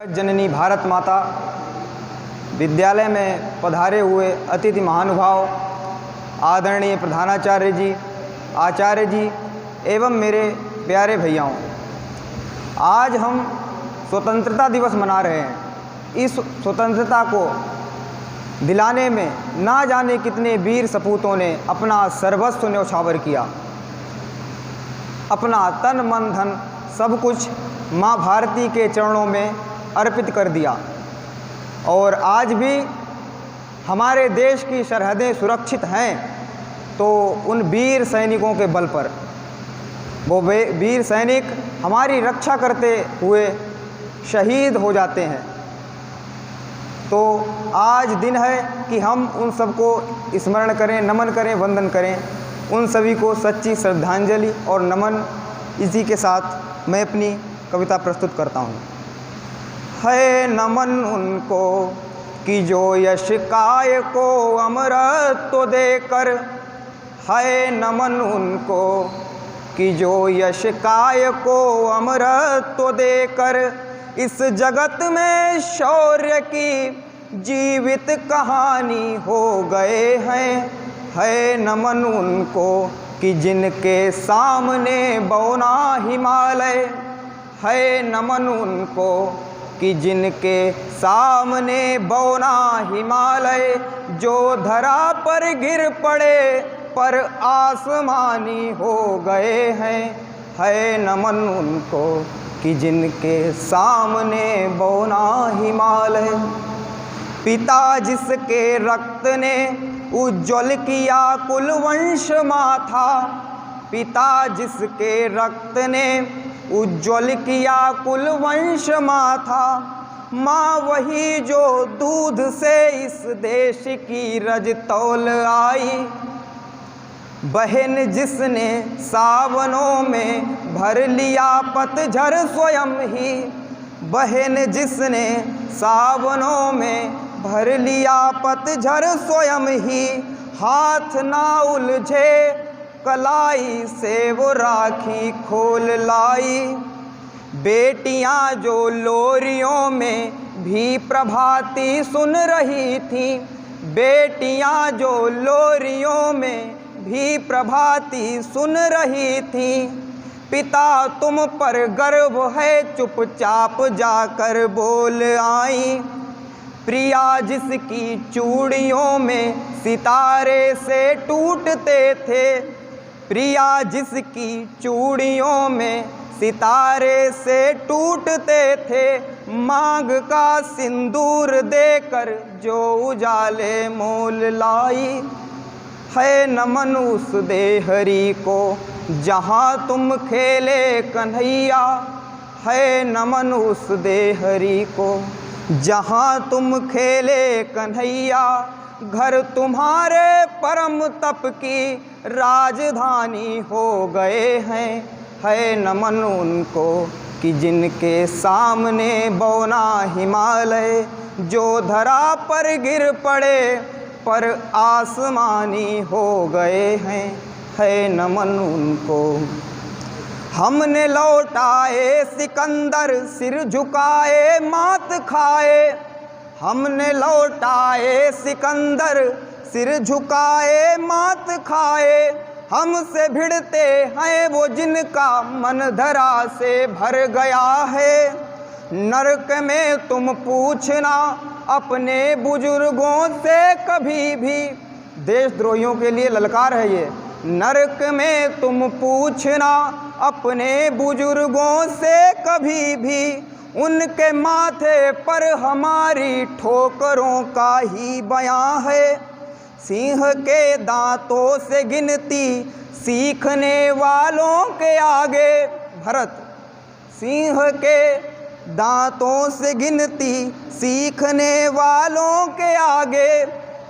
जननी भारत माता विद्यालय में पधारे हुए अतिथि महानुभाव, आदरणीय प्रधानाचार्य जी, आचार्य जी एवं मेरे प्यारे भैयाओं, आज हम स्वतंत्रता दिवस मना रहे हैं। इस स्वतंत्रता को दिलाने में ना जाने कितने वीर सपूतों ने अपना सर्वस्व न्यौछावर किया, अपना तन मन धन सब कुछ माँ भारती के चरणों में अर्पित कर दिया। और आज भी हमारे देश की सरहदें सुरक्षित हैं तो उन वीर सैनिकों के बल पर। वो वीर सैनिक हमारी रक्षा करते हुए शहीद हो जाते हैं। तो आज दिन है कि हम उन सबको स्मरण करें, नमन करें, वंदन करें। उन सभी को सच्ची श्रद्धांजलि और नमन। इसी के साथ मैं अपनी कविता प्रस्तुत करता हूँ। है नमन उनको कि जो यश काय को अमरत्व देकर, है नमन उनको कि जो यश काय को अमरत्व देकर इस जगत में शौर्य की जीवित कहानी हो गए हैं। है नमन उनको कि जिनके सामने बौना हिमालय, है नमन उनको कि जिनके सामने बौना हिमालय, जो धरा पर गिर पड़े पर आसमानी हो गए हैं। है नमन उनको कि जिनके सामने बौना हिमालय। पिता जिसके रक्त ने उज्ज्वल किया कुलवंश माथा, पिता जिसके रक्त ने उज्ज्वल किया कुलवंश माथा, माँ वही जो दूध से इस देश की रज तौल आई। बहन जिसने सावनों में भर लिया पतझड़ स्वयं ही, बहन जिसने सावनों में भर लिया पतझड़ स्वयं ही, हाथ ना उलझे कलाई से वो राखी खोल लाई। बेटियां जो लोरियों में भी प्रभाती सुन रही थी, बेटियां जो लोरियों में भी प्रभाती सुन रही थी, पिता तुम पर गर्व है चुपचाप जाकर बोल आई। प्रिया जिसकी चूड़ियों में सितारे से टूटते थे, प्रिया जिसकी चूड़ियों में सितारे से टूटते थे, मांग का सिंदूर देकर जो उजाले मोल लाई। है नमन उस देहरी को जहाँ तुम खेले कन्हैया, है नमन उस देहरी को जहाँ तुम खेले कन्हैया। घर तुम्हारे परम तप की राजधानी हो गए हैं। है नमन उनको कि जिनके सामने बौना हिमालय, जो धरा पर गिर पड़े पर आसमानी हो गए हैं। है नमन उनको। हमने लौटाए सिकंदर सिर झुकाए मात खाए, हमने लौटाए सिकंदर सिर झुकाए मात खाए। हमसे भिड़ते हैं वो जिनका मन धरा से भर गया है। नरक में तुम पूछना अपने बुजुर्गों से कभी भी, देशद्रोहियों के लिए ललकार है ये। नरक में तुम पूछना अपने बुजुर्गों से कभी भी, उनके माथे पर हमारी ठोकरों का ही बयां है। सिंह के दांतों से गिनती सीखने वालों के आगे, भरत सिंह के दांतों से गिनती सीखने वालों के आगे,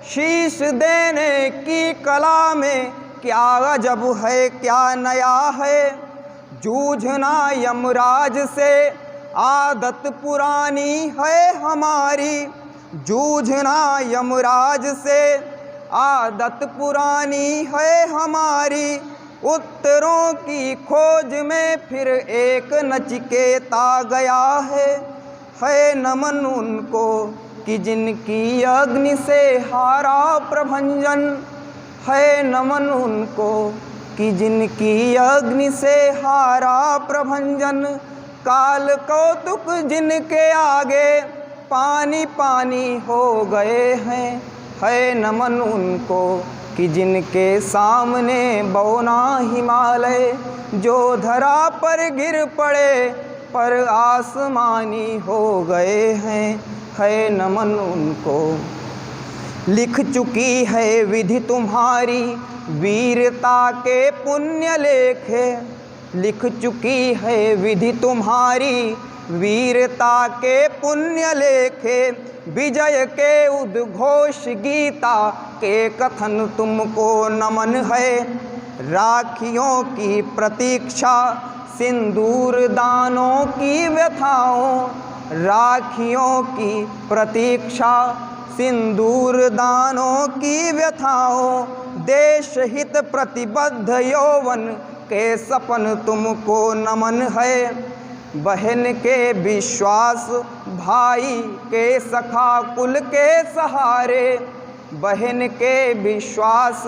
शीश देने की कला में क्या अजब है, क्या नया है। जूझना यमराज से आदत पुरानी है हमारी, जूझना यमराज से आदत पुरानी है हमारी। उत्तरों की खोज में फिर एक नचिकेता गया है। है नमन उनको कि जिनकी अग्नि से हारा प्रभंजन, है नमन उनको कि जिनकी अग्नि से हारा प्रभंजन। काल कौतुक जिनके आगे पानी पानी हो गए हैं, है नमन उनको कि जिनके सामने बौना हिमालय। जो धरा पर गिर पड़े पर आसमानी हो गए हैं, है नमन उनको। लिख चुकी है विधि तुम्हारी वीरता के पुण्य लेखे, लिख चुकी है विधि तुम्हारी वीरता के पुण्य लेखे। विजय के उद्घोष गीता के कथन तुमको नमन है। राखियों की प्रतीक्षा सिंदूर दानों की व्यथाओं, राखियों की प्रतीक्षा सिंदूर दानों की व्यथाओं। देश हित प्रतिबद्ध यौवन के सपन तुमको नमन है। बहन के विश्वास भाई के सखा कुल के सहारे, बहन के विश्वास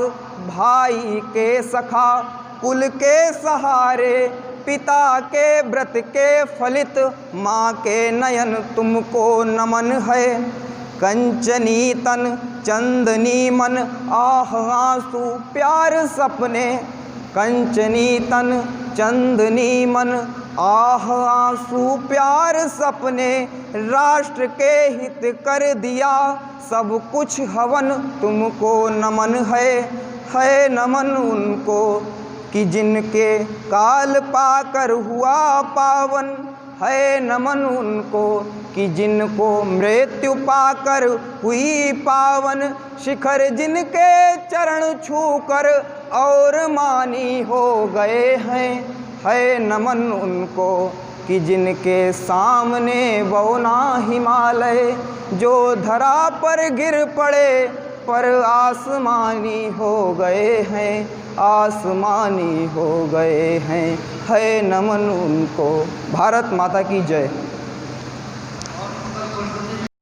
भाई के सखा कुल के सहारे। पिता के व्रत के फलित माँ के नयन तुमको नमन है। कंचनी तन चंदनी मन आह आंसू प्यार सपने, कंचनी तन चंदनी मन आह आंसू प्यार सपने। राष्ट्र के हित कर दिया सब कुछ हवन तुमको नमन है नमन उनको कि जिनके काल पाकर हुआ पावन, है नमन उनको कि जिनको मृत्यु पाकर हुई पावन। शिखर जिनके चरण छूकर और मानी हो गए हैं, है नमन उनको कि जिनके सामने बौना हिमालय। जो धरा पर गिर पड़े पर आसमानी हो गए हैं, आसमानी हो गए हैं, है नमन उनको। भारत माता की जय।